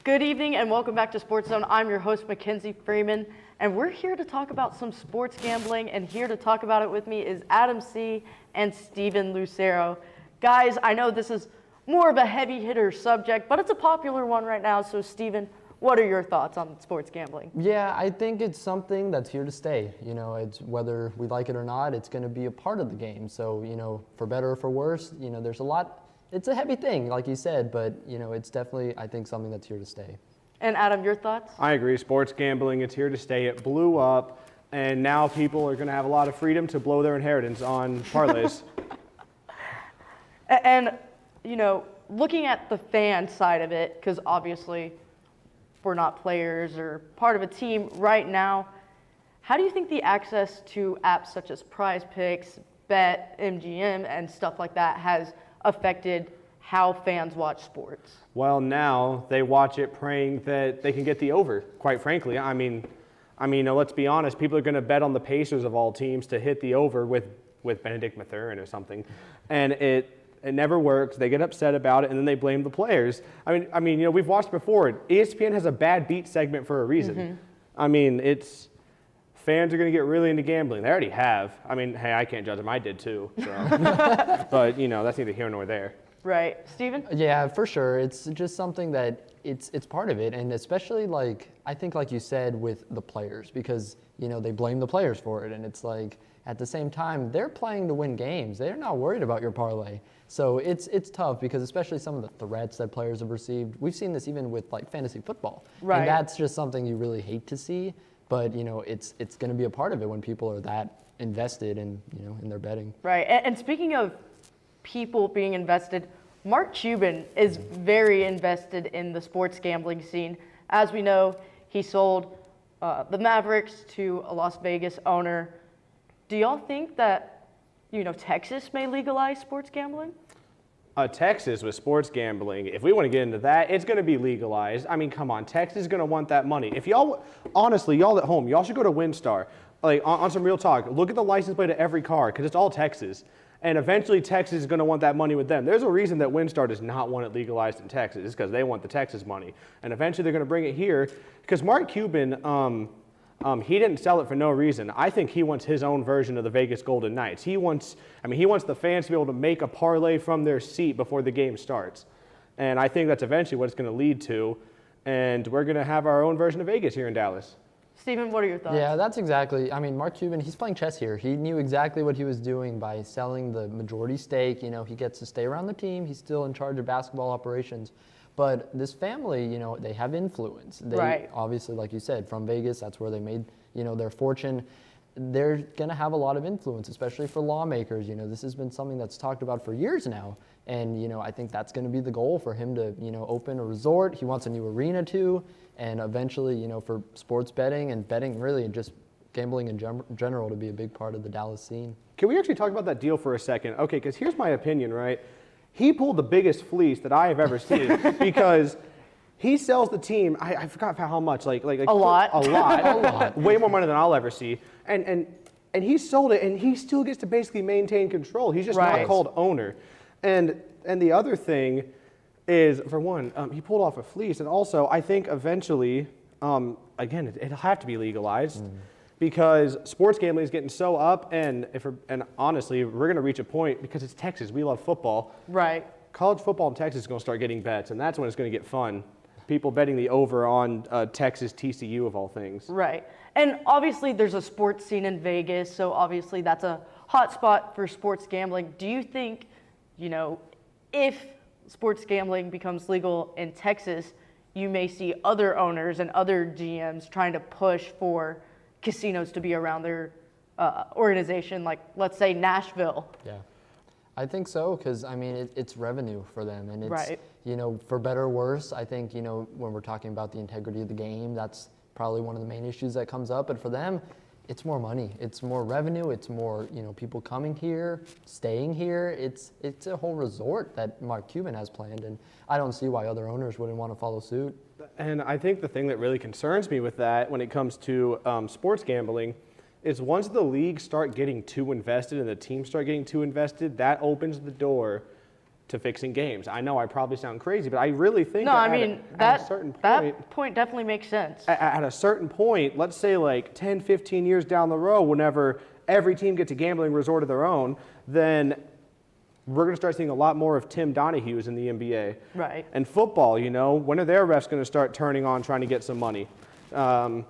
Good evening and welcome back to Sportszone. I'm your host, Mackenzie Freeman, and we're here to talk about some sports gambling, and here to talk about it with me is Adam C. and Steven Lucero. Guys, I know this is more of a heavy hitter subject, but it's a popular one right now. So Steven, what are your thoughts on sports gambling? Yeah, I think it's something that's here to stay. You know, it's whether we like it or not, it's going to be a part of the game. So, you know, for better or for worse, you know, there's a lot. It's a heavy thing, like you said, but, you know, it's definitely, I think, something that's here to stay. And Adam, your thoughts? I agree. Sports gambling, it's here to stay. It blew up, and now people are going to have a lot of freedom to blow their inheritance on parlays. And, you know, looking at the fan side of it, because obviously we're not players or part of a team right now, how do you think the access to apps such as Prize Picks, Bet, MGM, and stuff like that has affected how fans watch sports? Well, now they watch it praying that they can get the over, quite frankly. I mean, let's be honest, people are going to bet on the Pacers of all teams to hit the over with Benedict Mathurin or something. And it never works. They get upset about it, and then they blame the players. I mean, you know, we've watched before. ESPN has a bad beat segment for a reason. Mm-hmm. I mean, fans are going to get really into gambling. They already have. I mean, hey, I can't judge them. I did too. So. But, you know, that's neither here nor there. Right. Steven? Yeah, for sure. It's just something that it's part of it. And especially, like, I think, like you said, with the players, because, you know, they blame the players for it. And it's like, at the same time, they're playing to win games. They're not worried about your parlay. So it's tough because especially some of the threats that players have received. We've seen this even with, like, fantasy football. Right. And that's just something you really hate to see. But, you know, it's going to be a part of it when people are that invested in, you know, in their betting. Right. And speaking of people being invested, Mark Cuban is very invested in the sports gambling scene. As we know, he sold the Mavericks to a Las Vegas owner. Do y'all think that, you know, Texas may legalize sports gambling? Texas with sports gambling, if we want to get into that, it's going to be legalized. I mean, come on, Texas is going to want that money. If y'all, honestly, y'all at home, y'all should go to WinStar. Like, on some real talk, look at the license plate of every car, because it's all Texas. And eventually, Texas is going to want that money with them. There's a reason that WinStar does not want it legalized in Texas. It's because they want the Texas money. And eventually, they're going to bring it here. Because Mark Cuban, He didn't sell it for no reason. I think he wants his own version of the Vegas Golden Knights. He wants the fans to be able to make a parlay from their seat before the game starts. And I think that's eventually what it's going to lead to. And we're going to have our own version of Vegas here in Dallas. Stephen, what are your thoughts? Yeah, that's exactly. I mean, Mark Cuban, he's playing chess here. He knew exactly what he was doing by selling the majority stake. You know, he gets to stay around the team. He's still in charge of basketball operations. But this family, you know, they have influence. They obviously, like you said, from Vegas, that's where they made, you know, their fortune. They're going to have a lot of influence, especially for lawmakers. You know, this has been something that's talked about for years now. And, you know, I think that's going to be the goal for him to, you know, open a resort. He wants a new arena too. And eventually, you know, for sports betting and betting really and just gambling in general to be a big part of the Dallas scene. Can we actually talk about that deal for a second? Okay, because here's my opinion, right? He pulled the biggest fleece that I have ever seen because he sells the team. I forgot how much, like a lot, a lot, way more money than I'll ever see. And he sold it, and he still gets to basically maintain control. He's just not called owner. And the other thing is, for one, he pulled off a fleece, and also I think eventually, again, it'll have to be legalized. Because sports gambling is getting so up, and honestly, we're going to reach a point because it's Texas. We love football. Right. College football in Texas is going to start getting bets, and that's when it's going to get fun. People betting the over on Texas TCU of all things. Right. And obviously, there's a sports scene in Vegas, so obviously that's a hot spot for sports gambling. Do you think, you know, if sports gambling becomes legal in Texas, you may see other owners and other GMs trying to push for casinos to be around their organization, like let's say Nashville? Yeah, I think so, because I mean it's revenue for them, and it's you know, for better or worse. I think, you know, when we're talking about the integrity of the game, that's probably one of the main issues that comes up. And for them, it's more money, it's more revenue, it's more, you know, people coming here, staying here. It's a whole resort that Mark Cuban has planned, and I don't see why other owners wouldn't want to follow suit. And I think the thing that really concerns me with that when it comes to sports gambling is once the leagues start getting too invested and the teams start getting too invested, that opens the door to fixing games. I know I probably sound crazy, but I really think at a certain point, that point definitely makes sense. At a certain point, let's say like 10, 15 years down the road, whenever every team gets a gambling resort of their own, then we're going to start seeing a lot more of Tim Donahue's in the NBA. Right. And football, you know, when are their refs going to start turning on trying to get some money? I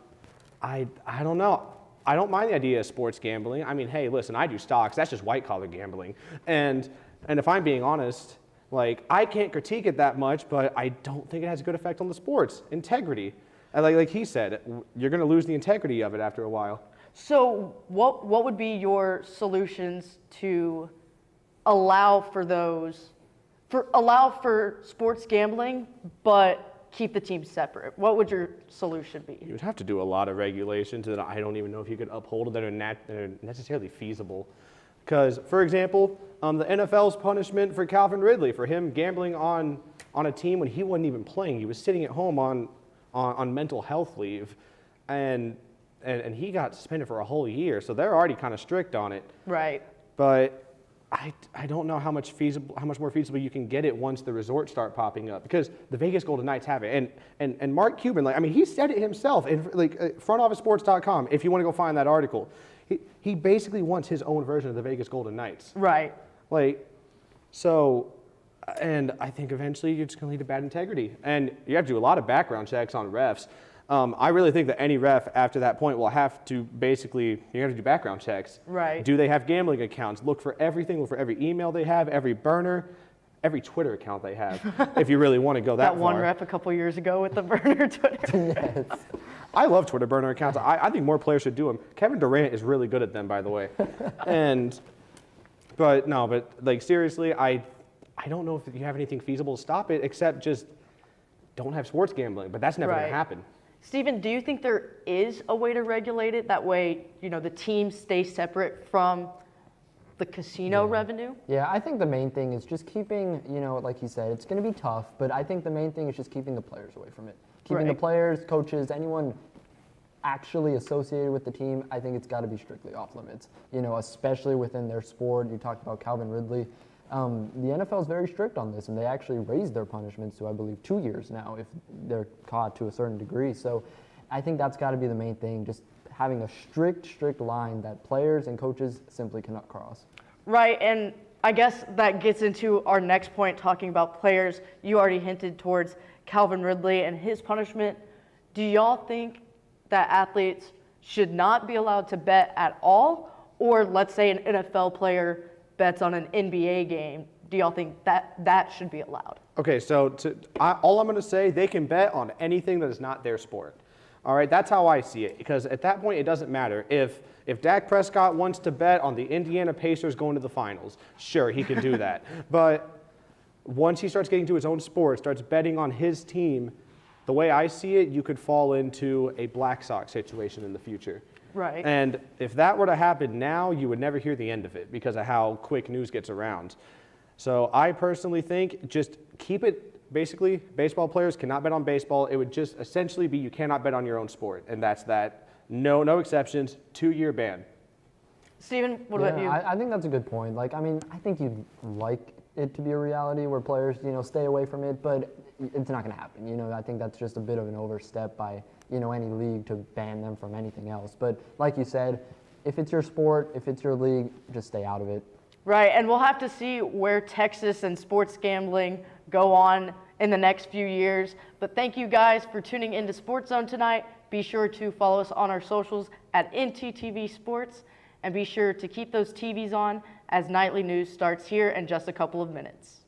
don't know. I don't mind the idea of sports gambling. I mean, hey, listen, I do stocks. That's just white-collar gambling. And if I'm being honest, like, I can't critique it that much, but I don't think it has a good effect on the sports. Integrity. Like he said, you're going to lose the integrity of it after a while. So what would be your solutions to allow for sports gambling, but keep the teams separate? What would your solution be? You would have to do a lot of regulations that I don't even know if you could uphold that are necessarily feasible. Because, for example, the NFL's punishment for Calvin Ridley, for him gambling on a team when he wasn't even playing. He was sitting at home on mental health leave, and he got suspended for a whole year. So they're already kind of strict on it. Right. But I don't know how much more feasible you can get it once the resorts start popping up, because the Vegas Golden Knights have it, and Mark Cuban, like, I mean, he said it himself in frontofficesports.com. If you want to go find that article, he basically wants his own version of the Vegas Golden Knights. Right. Like, so, and I think eventually you're just going to lead to bad integrity, and you have to do a lot of background checks on refs. I really think that any ref after that point will have to basically, you have to do background checks. Right. Do they have gambling accounts? Look for everything. Look for every email they have, every burner, every Twitter account they have, if you really want to go that far. That one ref a couple years ago with the burner Twitter. Yes. I love Twitter burner accounts. I think more players should do them. Kevin Durant is really good at them, by the way. But like, seriously, I don't know if you have anything feasible to stop it, except just don't have sports gambling. But that's never going to happen. Stephen, do you think there is a way to regulate it? That way, you know, the teams stay separate from the casino revenue? Yeah, I think the main thing is just keeping, you know, like you said, it's going to be tough, but I think the main thing is just keeping the players away from it. Keeping the players, coaches, anyone actually associated with the team, I think it's got to be strictly off limits, you know, especially within their sport. You talked about Calvin Ridley. The NFL is very strict on this, and they actually raised their punishments to, I believe, 2 years now if they're caught to a certain degree. So I think that's got to be the main thing. Just having a strict line that players and coaches simply cannot cross. Right, and I guess that gets into our next point, talking about players. You already hinted towards Calvin Ridley and his punishment. Do y'all think that athletes should not be allowed to bet at all? Or let's say an NFL player bets on an NBA game. Do y'all think that should be allowed? Okay, so all I'm going to say, they can bet on anything that is not their sport. All right, that's how I see it, because at that point, it doesn't matter. If Dak Prescott wants to bet on the Indiana Pacers going to the finals, sure, he can do that. But once he starts getting to his own sport, starts betting on his team, the way I see it, you could fall into a Black Sox situation in the future. Right. And if that were to happen now, you would never hear the end of it because of how quick news gets around. So I personally think just keep it. Basically, baseball players cannot bet on baseball. It would just essentially be you cannot bet on your own sport, and that's that. No exceptions. 2-year ban. Steven, what about you? I think that's a good point. Like, I mean, I think you'd like it to be a reality where players, stay away from it, but it's not going to happen. I think that's just a bit of an overstep by, any league to ban them from anything else. But like you said, if it's your sport, if it's your league, just stay out of it. Right, and we'll have to see where Texas and sports gambling go on in the next few years. But thank you guys for tuning into Sportszone tonight. Be sure to follow us on our socials at NTTV Sports, and be sure to keep those TVs on as nightly news starts here in just a couple of minutes.